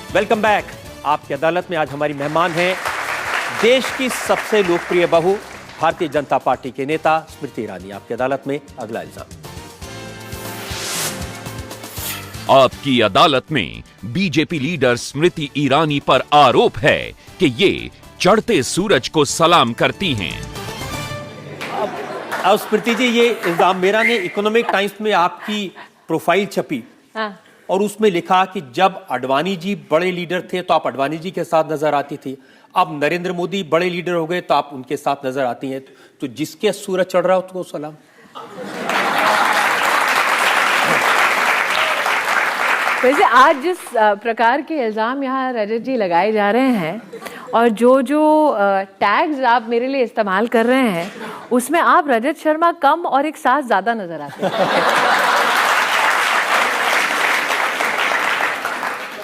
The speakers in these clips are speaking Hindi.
Welcome back. आपकी अदालत में आज हमारी मेहमान हैं देश की सबसे लोकप्रिय बहू, भारतीय जनता पार्टी के नेता स्मृति ईरानी। आपकी अदालत में अगला इल्जाम। आपकी अदालत में बीजेपी लीडर स्मृति ईरानी पर आरोप है कि ये चढ़ते सूरज को सलाम करती हैं। अब स्मृति जी, ये इल्जाम मेरा ने इकोनॉमिक टाइम्स में आपकी प्रोफाइल छपी और उसमें लिखा कि जब अडवाणी जी बड़े लीडर थे तो आप अडवाणी जी के साथ नजर आती थी, अब नरेंद्र मोदी बड़े लीडर हो गए तो आप उनके साथ नजर आती हैं। तो जिसके सूरज चढ़ रहा हो उसको सलाम। वैसे आज जिस प्रकार के इल्जाम यहाँ रजत जी लगाए जा रहे हैं और जो टैग्स आप मेरे लिए इस्तेमाल कर रहे हैं, उसमें आप रजत शर्मा कम और एक साथ ज्यादा नजर आते हैं।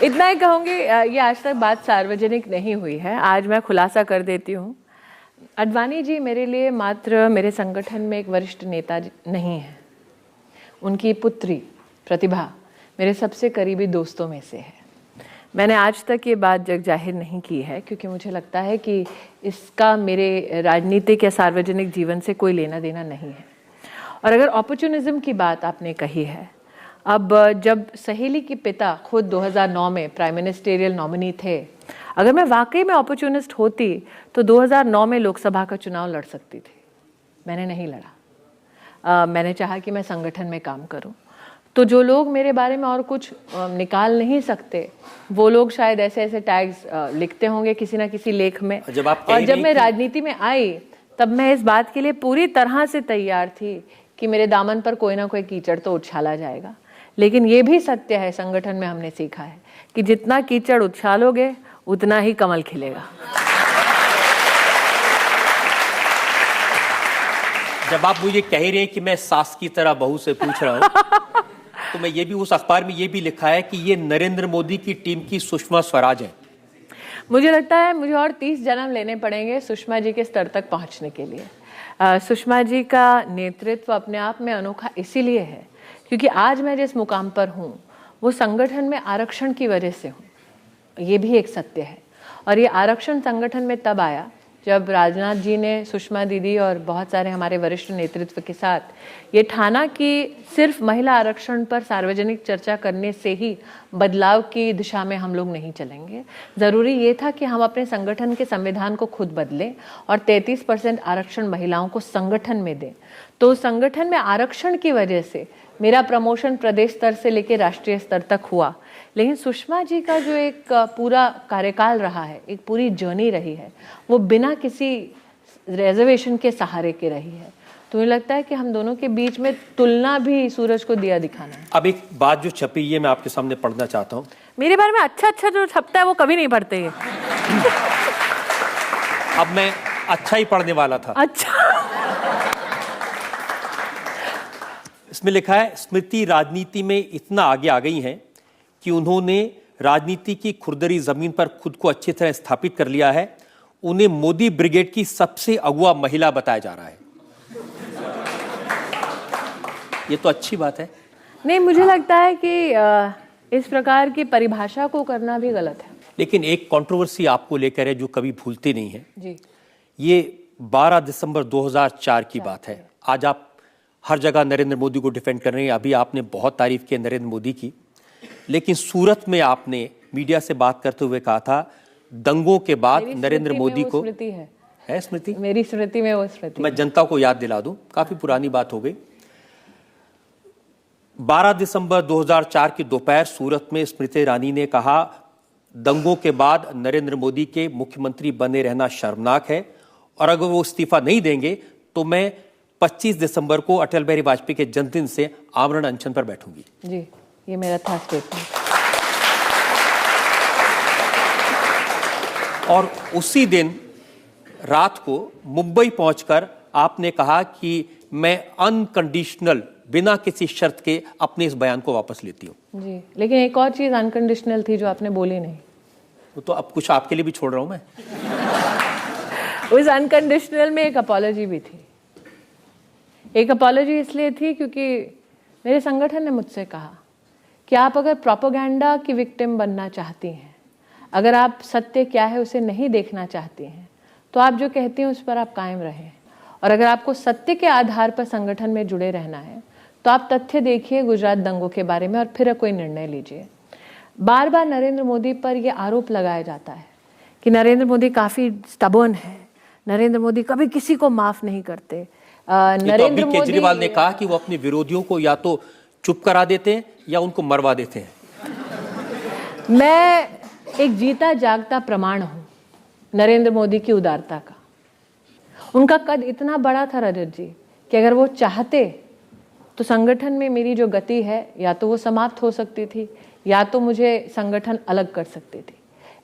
इतना ही कहूंगी, ये आज तक बात सार्वजनिक नहीं हुई है, आज मैं खुलासा कर देती हूँ। अडवाणी जी मेरे लिए मात्र मेरे संगठन में एक वरिष्ठ नेता नहीं है, उनकी पुत्री प्रतिभा मेरे सबसे करीबी दोस्तों में से है। मैंने आज तक ये बात जग जाहिर नहीं की है क्योंकि मुझे लगता है कि इसका मेरे राजनीतिक या सार्वजनिक जीवन से कोई लेना देना नहीं है। और अगर अपॉर्चुनिज्म की बात आपने कही है, अब जब सहेली के पिता खुद 2009 में प्राइम मिनिस्टेरियल नॉमिनी थे, अगर मैं वाकई में अपॉर्चुनिस्ट होती तो 2009 में लोकसभा का चुनाव लड़ सकती थी। मैंने नहीं लड़ा। मैंने चाहा कि मैं संगठन में काम करूं। तो जो लोग मेरे बारे में और कुछ निकाल नहीं सकते, वो लोग शायद ऐसे ऐसे टैग्स लिखते होंगे किसी ना किसी लेख में। और जब मैं राजनीति में आई तब मैं इस बात के लिए पूरी तरह से तैयार थी कि मेरे दामन पर कोई ना कोई कीचड़ तो उछाला जाएगा। लेकिन ये भी सत्य है, संगठन में हमने सीखा है कि जितना कीचड़ उछालोगे उतना ही कमल खिलेगा। जब आप मुझे कह रहे हैं कि मैं सास की तरह बहू से पूछ रहा हूं तो मैं ये भी, उस अखबार में ये भी लिखा है कि ये नरेंद्र मोदी की टीम की सुषमा स्वराज है। मुझे लगता है मुझे और 30 जन्म लेने पड़ेंगे सुषमा जी के स्तर तक पहुंचने के लिए। सुषमा जी का नेतृत्व अपने आप में अनोखा इसीलिए है क्योंकि आज मैं जिस मुकाम पर हूँ वो संगठन में आरक्षण की वजह से हूँ। ये भी एक सत्य है। और ये आरक्षण संगठन में तब आया जब राजनाथ जी ने सुषमा दीदी और बहुत सारे हमारे वरिष्ठ नेतृत्व के साथ ये ठाना कि सिर्फ महिला आरक्षण पर सार्वजनिक चर्चा करने से ही बदलाव की दिशा में हम लोग नहीं चलेंगे। ज़रूरी ये था कि हम अपने संगठन के संविधान को खुद बदलें और 33% आरक्षण महिलाओं को संगठन में दें। तो संगठन में आरक्षण की वजह से मेरा प्रमोशन प्रदेश स्तर से लेकर राष्ट्रीय स्तर तक हुआ। लेकिन सुषमा जी का जो एक पूरा कार्यकाल रहा है, एक पूरी जर्नी रही है, वो बिना किसी रिजर्वेशन के सहारे के रही है। तो मुझे लगता है कि हम दोनों के बीच में तुलना भी सूरज को दिया दिखाना है। अब एक बात जो छपी, ये मैं आपके सामने पढ़ना चाहता हूँ। मेरे बारे में अच्छा जो छपता है वो कभी नहीं पढ़ते हैं। अब मैं अच्छा ही पढ़ने वाला था। अच्छा। इसमें लिखा है, स्मृति राजनीति में इतना आगे आ गई हैं कि उन्होंने राजनीति की खुरदरी जमीन पर खुद को अच्छी तरह स्थापित कर लिया है। उन्हें मोदी ब्रिगेड की सबसे अगुआ महिला बताया जा रहा है। ये तो अच्छी बात है। नहीं, मुझे लगता है कि इस प्रकार की परिभाषा को करना भी गलत है। लेकिन एक कंट्रोवर्सी आपको लेकर है जो कभी भूलते नहीं है जी। ये 12 दिसंबर 2004 की बात है। आज आप हर जगह नरेंद्र मोदी को डिफेंड कर रहे हैं। अभी आपने बहुत तारीफ की नरेंद्र मोदी की, लेकिन सूरत में आपने मीडिया से बात करते हुए कहा था दंगों के बाद नरेंद्र मोदी को है स्मृति, मेरी स्मृति में वो स्मृति। मैं जनता को याद दिला दूं, काफी पुरानी बात हो गई। 12 दिसंबर 2004 की दोपहर सूरत में स्मृति ईरानी ने कहा, दंगों के बाद नरेंद्र मोदी के मुख्यमंत्री बने रहना शर्मनाक है और अगर वो इस्तीफा नहीं देंगे तो मैं 25 दिसंबर को अटल बिहारी वाजपेयी के जन्मदिन से आमरण अनशन पर बैठूंगी। जी, ये मेरा था स्टेटमेंट। और उसी दिन रात को मुंबई पहुंचकर आपने कहा कि मैं अनकंडीशनल, बिना किसी शर्त के अपने इस बयान को वापस लेती हूं। जी, लेकिन एक और चीज अनकंडीशनल थी जो आपने बोली नहीं। तो अब कुछ आपके लिए भी छोड़ रहा हूं मैं। उस अनकंडीशनल में एक अपॉलॉजी भी थी। एक अपॉलॉजी इसलिए थी क्योंकि मेरे संगठन ने मुझसे कहा कि आप अगर प्रोपेगेंडा की विक्टिम बनना चाहती हैं अगर आप सत्य क्या है उसे नहीं देखना चाहते हैं तो आप जो कहते हैं उस पर आप कायम रहें, और अगर आपको सत्य के आधार पर संगठन में जुड़े रहना है तो आप तथ्य देखिए गुजरात दंगों के बारे में और फिर कोई निर्णय लीजिए। बार बार नरेंद्र मोदी पर यह आरोप लगाया जाता है कि नरेंद्र मोदी काफ़ी स्टबर्न है, नरेंद्र मोदी कभी किसी को माफ़ नहीं करते। नरेंद्र मोदी, केजरीवाल ने कहा कि वो अपने विरोधियों को या तो चुप करा देते हैं या उनको मरवा देते हैं। मैं एक जीता जागता प्रमाण हूं नरेंद्र मोदी की उदारता का। उनका कद इतना बड़ा था रजत जी कि अगर वो चाहते तो संगठन में मेरी जो गति है या तो वो समाप्त हो सकती थी या तो मुझे संगठन अलग कर सकते थे।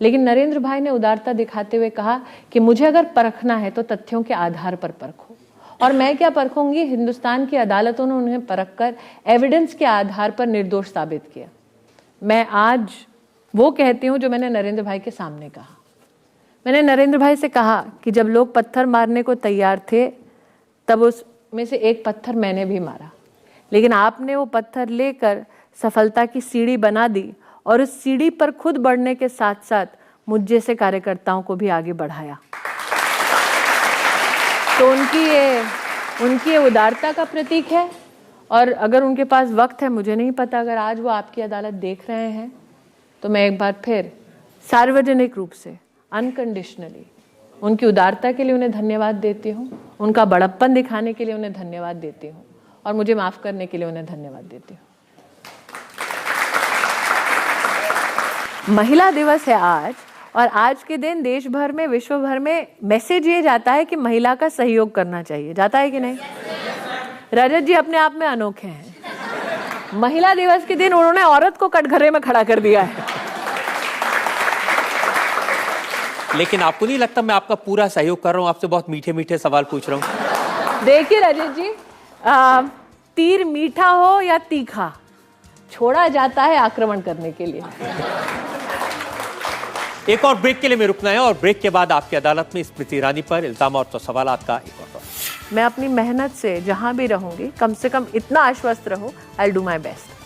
लेकिन नरेंद्र भाई ने उदारता दिखाते हुए कहा कि मुझे अगर परखना है तो तथ्यों के आधार पर परखो, और मैं क्या परखूंगी, हिंदुस्तान की अदालतों ने उन्हें परख कर एविडेंस के आधार पर निर्दोष साबित किया। मैं आज वो कहती हूँ जो मैंने नरेंद्र भाई के सामने कहा। मैंने नरेंद्र भाई से कहा कि जब लोग पत्थर मारने को तैयार थे तब उसमें से एक पत्थर मैंने भी मारा, लेकिन आपने वो पत्थर लेकर सफलता की सीढ़ी बना दी और उस सीढ़ी पर खुद बढ़ने के साथ साथ मुझ जैसे कार्यकर्ताओं को भी आगे बढ़ाया। तो उनकी ये उदारता का प्रतीक है। और अगर उनके पास वक्त है, मुझे नहीं पता, अगर आज वो आपकी अदालत देख रहे हैं तो मैं एक बार फिर सार्वजनिक रूप से अनकंडीशनली उनकी उदारता के लिए उन्हें धन्यवाद देती हूँ, उनका बड़प्पन दिखाने के लिए उन्हें धन्यवाद देती हूँ और मुझे माफ करने के लिए उन्हें धन्यवाद देती हूँ। महिला दिवस है आज, और आज के दिन देश भर में, विश्व भर में मैसेज ये जाता है कि महिला का सहयोग करना चाहिए। जाता है कि नहीं? रजत जी अपने आप में अनोखे हैं। महिला दिवस के दिन उन्होंने औरत को कटघरे में खड़ा कर दिया है। लेकिन आपको नहीं लगता मैं आपका पूरा सहयोग कर रहा हूं? आपसे बहुत मीठे मीठे सवाल पूछ रहा हूं। देखिए रजत जी, तीर मीठा हो या तीखा, छोड़ा जाता है आक्रमण करने के लिए। एक और ब्रेक के लिए मैं रुकना है, और ब्रेक के बाद आपकी अदालत में स्मृति ईरानी पर इल्जाम और तो सवालात का एक और दौर। मैं अपनी मेहनत से जहां भी रहूंगी कम से कम इतना आश्वस्त रहो, I will do my best.